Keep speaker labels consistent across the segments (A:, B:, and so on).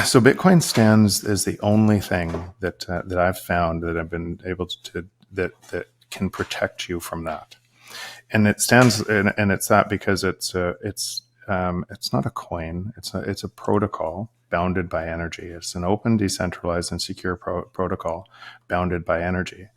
A: So Bitcoin stands as the only thing that I've found that I've been able to that can protect you from that. And it stands, and it's that because it's not a coin. It's a protocol bounded by energy. It's an open, decentralized, and secure protocol bounded by energy,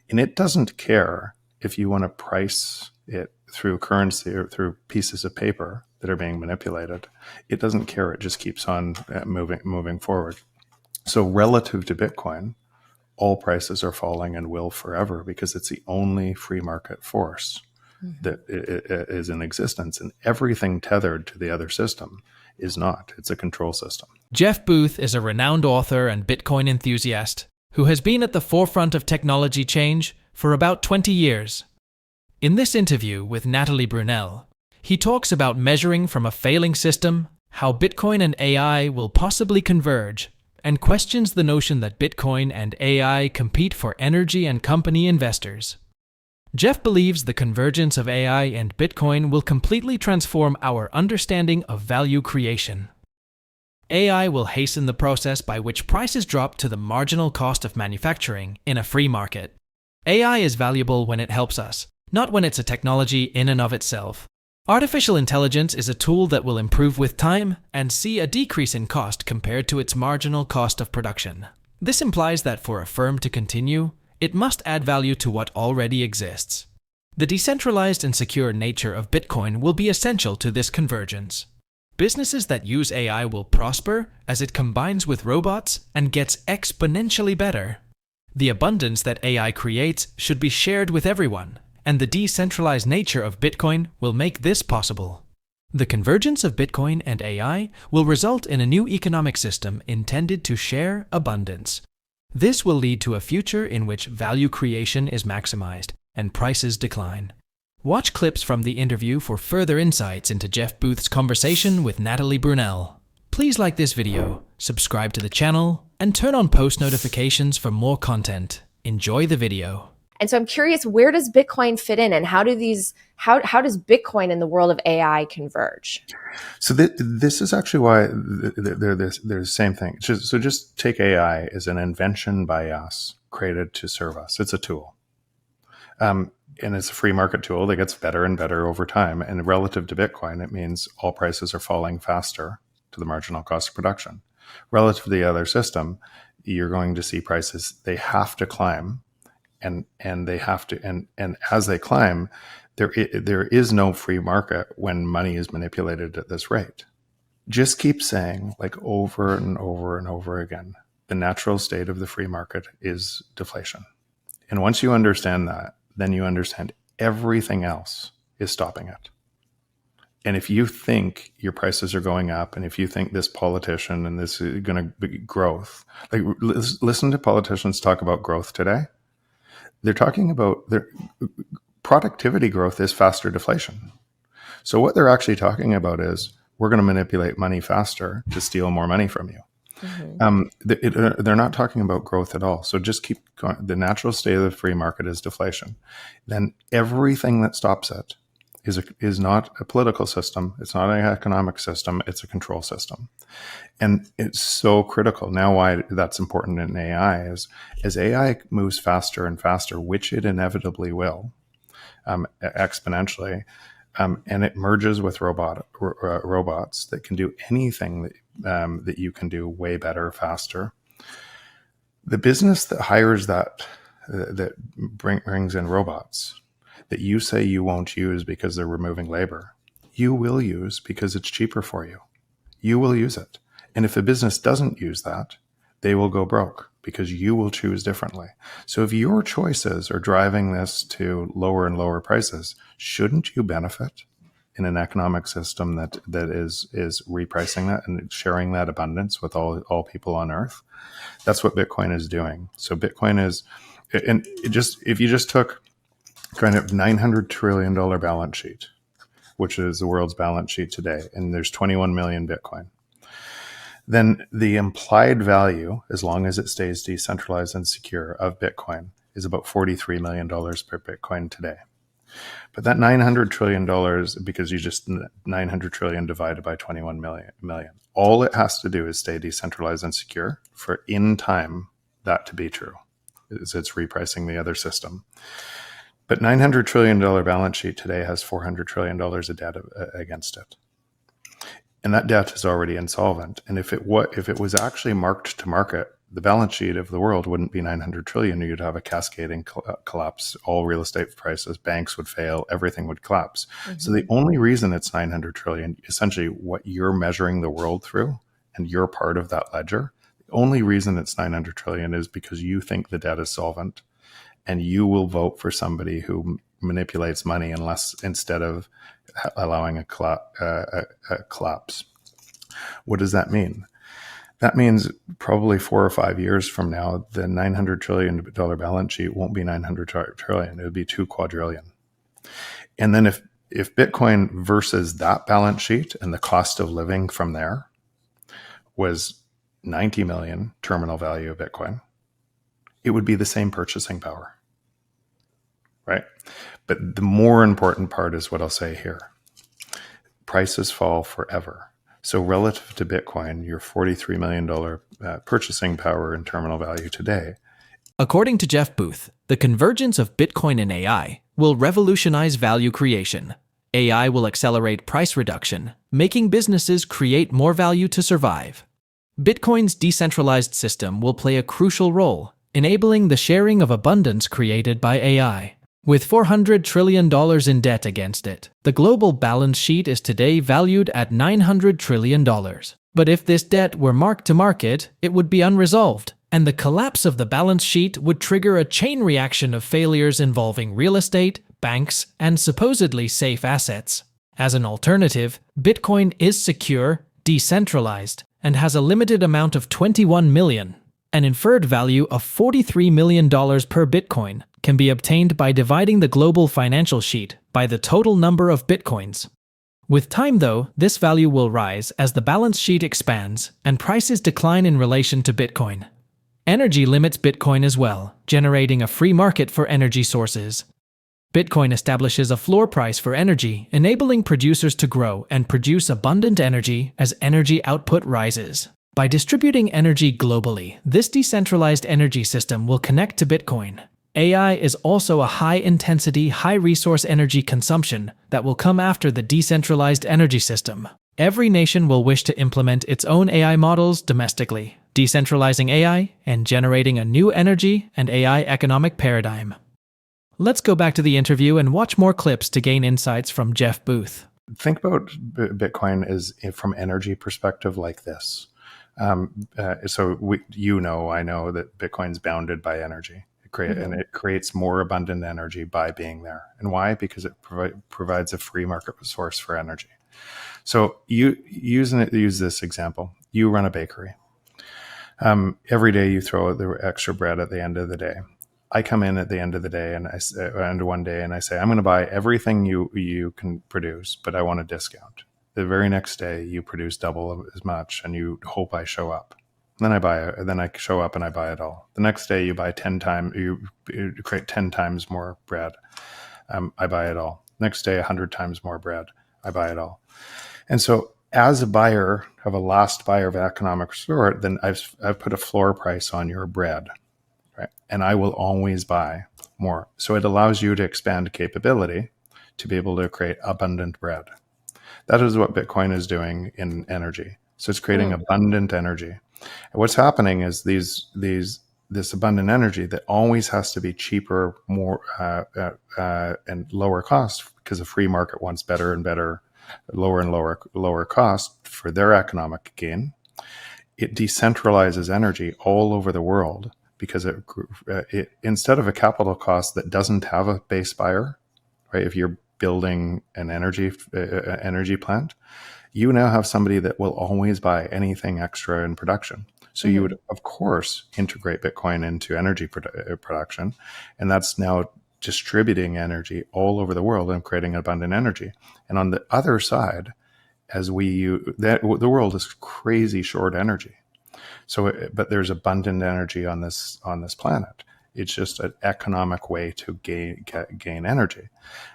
A: and it doesn't care if you want to price it through currency or through pieces of paper that are being manipulated. It doesn't care. It just keeps on moving forward. So relative to Bitcoin, all prices are falling and will forever because it's the only free market force that is in existence, and everything tethered to the other system is not. It's a control system.
B: Jeff Booth is a renowned author and Bitcoin enthusiast who has been at the forefront of technology change for about 20 years. In this interview with Natalie Brunell, he talks about measuring from a failing system, how Bitcoin and AI will possibly converge, and questions the notion that Bitcoin and AI compete for energy and company investors. Jeff believes the convergence of AI and Bitcoin will completely transform our understanding of value creation. AI will hasten the process by which prices drop to the marginal cost of manufacturing in a free market. AI is valuable when it helps us, not when it's a technology in and of itself. Artificial intelligence is a tool that will improve with time and see a decrease in cost compared to its marginal cost of production. This implies that for a firm to continue, it must add value to what already exists. The decentralized and secure nature of Bitcoin will be essential to this convergence. Businesses that use AI will prosper as it combines with robots and gets exponentially better. The abundance that AI creates should be shared with everyone, and the decentralized nature of Bitcoin will make this possible. The convergence of Bitcoin and AI will result in a new economic system intended to share abundance. This will lead to a future in which value creation is maximized and prices decline. Watch clips from the interview for further insights into Jeff Booth's conversation with Natalie Brunell. Please like this video, subscribe to the channel, and turn on post notifications for more content. Enjoy the video.
C: And so I'm curious, where does Bitcoin fit in, and how does Bitcoin in the world of AI converge?
A: So this is actually why they're the same thing. So just take AI as an invention by us, created to serve us. It's a tool. And it's a free market tool that gets better and better over time. And relative to Bitcoin, it means all prices are falling faster to the marginal cost of production. Relative to the other system, you're going to see prices, they have to climb. And they have to, and as they climb, there is no free market when money is manipulated at this rate. Just keep saying, like, over and over and over again, the natural state of the free market is deflation. And once you understand that, then you understand everything else is stopping it. And if you think your prices are going up, and if you think this politician and this is going to be growth, like, listen to politicians talk about growth today. They're talking about their productivity growth is faster deflation. So what they're actually talking about is, we're going to manipulate money faster to steal more money from you. They're not talking about growth at all. So just keep going. The natural state of the free market is deflation. Then everything that stops it is not a political system. It's not an economic system. It's a control system. And it's so critical. Now, why that's important in AI is, as AI moves faster and faster, which it inevitably will, exponentially, and it merges with robots that can do anything that you can do way better, faster. The business that hires that brings in robots that you say you won't use because they're removing labor, you will use because it's cheaper for you. You will use it. And if a business doesn't use that, they will go broke because you will choose differently. So if your choices are driving this to lower and lower prices, shouldn't you benefit in an economic system that is repricing that and sharing that abundance with all people on earth? That's what Bitcoin is doing. So Bitcoin is, and if you just took kind of $900 trillion balance sheet, which is the world's balance sheet today, and there's 21 million Bitcoin, then the implied value, as long as it stays decentralized and secure, of Bitcoin is about $43 million per Bitcoin today. But that $900 trillion, because you just 900 trillion divided by 21 million, All it has to do is stay decentralized and secure for in time that to be true. It's repricing the other system. But $900 trillion balance sheet today has $400 trillion of debt against it. And that debt is already insolvent. And if it was actually marked to market, the balance sheet of the world wouldn't be 900 trillion. You'd have a cascading collapse. All real estate prices, banks would fail, everything would collapse. Mm-hmm. So the only reason it's 900 trillion, essentially what you're measuring the world through, and you're part of that ledger, the only reason it's 900 trillion is because you think the debt is solvent, and you will vote for somebody who manipulates money instead of allowing a collapse. What does that mean? That means probably 4 or 5 years from now, the $900 trillion balance sheet won't be 900 trillion. It would be 2 quadrillion. And then if Bitcoin versus that balance sheet and the cost of living from there was 90 million terminal value of Bitcoin, it would be the same purchasing power, right? But the more important part is what I'll say here. Prices fall forever. So relative to Bitcoin, your $43 million purchasing power and terminal value today.
B: According to Jeff Booth, the convergence of Bitcoin and AI will revolutionize value creation. AI will accelerate price reduction, making businesses create more value to survive. Bitcoin's decentralized system will play a crucial role, enabling the sharing of abundance created by AI. With $400 trillion in debt against it, the global balance sheet is today valued at $900 trillion. But if this debt were marked to market, it would be unresolved, and the collapse of the balance sheet would trigger a chain reaction of failures involving real estate, banks, and supposedly safe assets. As an alternative, Bitcoin is secure, decentralized, and has a limited amount of 21 million. An inferred value of $43 million per Bitcoin can be obtained by dividing the global financial sheet by the total number of Bitcoins. With time, though, this value will rise as the balance sheet expands and prices decline in relation to Bitcoin. Energy limits Bitcoin as well, generating a free market for energy sources. Bitcoin establishes a floor price for energy, enabling producers to grow and produce abundant energy as energy output rises. By distributing energy globally, this decentralized energy system will connect to Bitcoin. AI is also a high-intensity, high-resource energy consumption that will come after the decentralized energy system. Every nation will wish to implement its own AI models domestically, decentralizing AI and generating a new energy and AI economic paradigm. Let's go back to the interview and watch more clips to gain insights from Jeff Booth.
A: Think about Bitcoin as from energy perspective like this. I know that Bitcoin's bounded by energy. And it creates more abundant energy by being there. And why? Because it provides a free market source for energy. So use this example. You run a bakery. Every day you throw out the extra bread at the end of the day. I come in at the end of the day and one day and I say, I'm going to buy everything you can produce, but I want a discount. The very next day you produce double as much and you hope I show up. Then I show up and I buy it all. The next day you buy 10 times, you create 10 times more bread. I buy it all. Next day, 100 times more bread. I buy it all. And so as a buyer of a last buyer of economic resort, then I've put a floor price on your bread, right? And I will always buy more. So it allows you to expand capability to be able to create abundant bread. That is what Bitcoin is doing in energy. So it's creating abundant energy. And what's happening is this abundant energy that always has to be cheaper, more and lower cost, because the free market wants better and better, lower and lower cost for their economic gain. It decentralizes energy all over the world because it instead of a capital cost that doesn't have a base buyer, right? If you're building an energy plant, you now have somebody that will always buy anything extra in production. So you would, of course, integrate Bitcoin into energy production, and that's now distributing energy all over the world and creating abundant energy. And on the other side, the world is crazy short energy. But there's abundant energy on this planet. It's just an economic way to gain energy.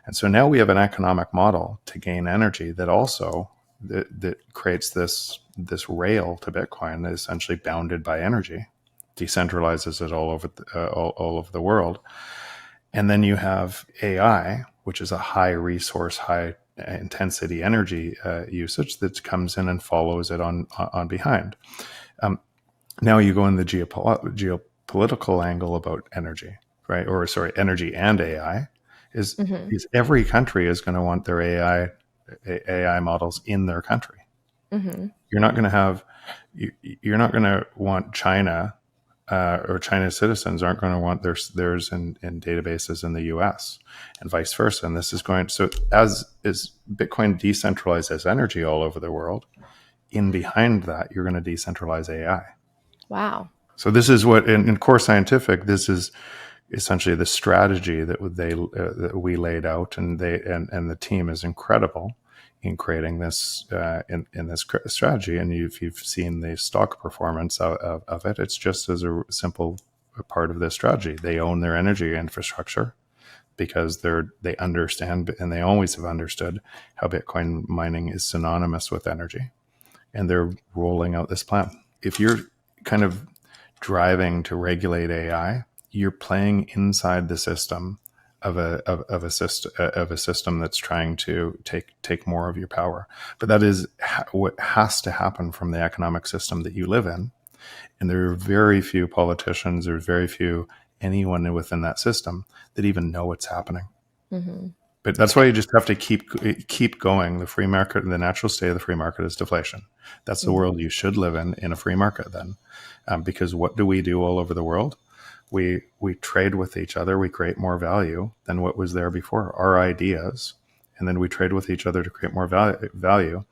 A: And so now we have an economic model to gain energy that also that creates this rail to Bitcoin that is essentially bounded by energy, decentralizes it all over the world. And then you have AI, which is a high resource, high intensity energy usage that comes in and follows it on behind. Now you go in the geopolitical angle about energy, right? Or sorry, energy and AI is every country is going to want their AI models in their country. You're not going to want China or China's citizens aren't going to want theirs in databases in the US and vice versa. And this is so as is Bitcoin decentralized as energy all over the world, in behind that, you're going to decentralize AI.
C: Wow.
A: So this is what in Core Scientific, this is essentially the strategy that that we laid out, and the team is incredible in creating this in this strategy. And you've seen the stock performance of it. It's just as a simple part of this strategy. They own their energy infrastructure because they understand, and they always have understood, how Bitcoin mining is synonymous with energy, and they're rolling out this plan. If you're kind of driving to regulate AI, you're playing inside the system of a system that's trying to take more of your power. But that is what has to happen from the economic system that you live in. And there are very few politicians, there's very few anyone within that system that even know what's happening. But that's why you just have to keep going. The free market, the natural state of the free market is deflation. That's the world you should live in a free market then. Because what do we do all over the world? We trade with each other. We create more value than what was there before, our ideas. And then we trade with each other to create more value.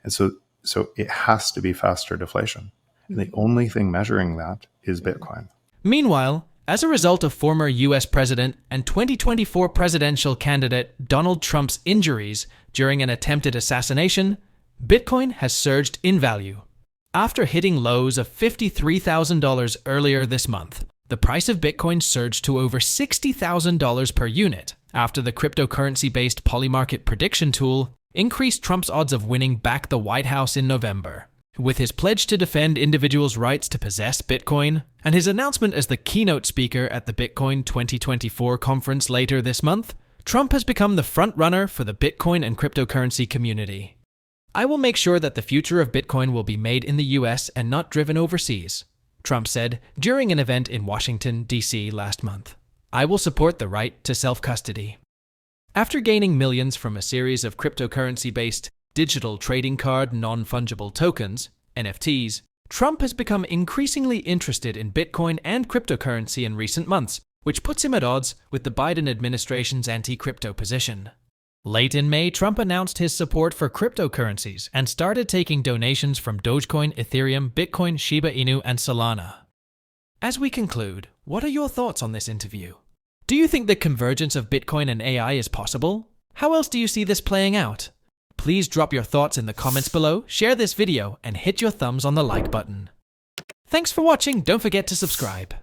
A: And so it has to be faster deflation. And the only thing measuring that is Bitcoin.
B: Meanwhile, as a result of former US President and 2024 presidential candidate Donald Trump's injuries during an attempted assassination, Bitcoin has surged in value. After hitting lows of $53,000 earlier this month, the price of Bitcoin surged to over $60,000 per unit after the cryptocurrency-based Polymarket prediction tool increased Trump's odds of winning back the White House in November. With his pledge to defend individuals' rights to possess Bitcoin and his announcement as the keynote speaker at the Bitcoin 2024 conference later this month, Trump has become the front-runner for the Bitcoin and cryptocurrency community. "I will make sure that the future of Bitcoin will be made in the US and not driven overseas," Trump said during an event in Washington, D.C. last month. "I will support the right to self-custody." After gaining millions from a series of cryptocurrency-based digital trading card non-fungible tokens, NFTs, Trump has become increasingly interested in Bitcoin and cryptocurrency in recent months, which puts him at odds with the Biden administration's anti-crypto position. Late in May, Trump announced his support for cryptocurrencies and started taking donations from Dogecoin, Ethereum, Bitcoin, Shiba Inu, and Solana. As we conclude, what are your thoughts on this interview? Do you think the convergence of Bitcoin and AI is possible? How else do you see this playing out? Please drop your thoughts in the comments below, share this video, and hit your thumbs on the like button. Thanks for watching. Don't forget to subscribe.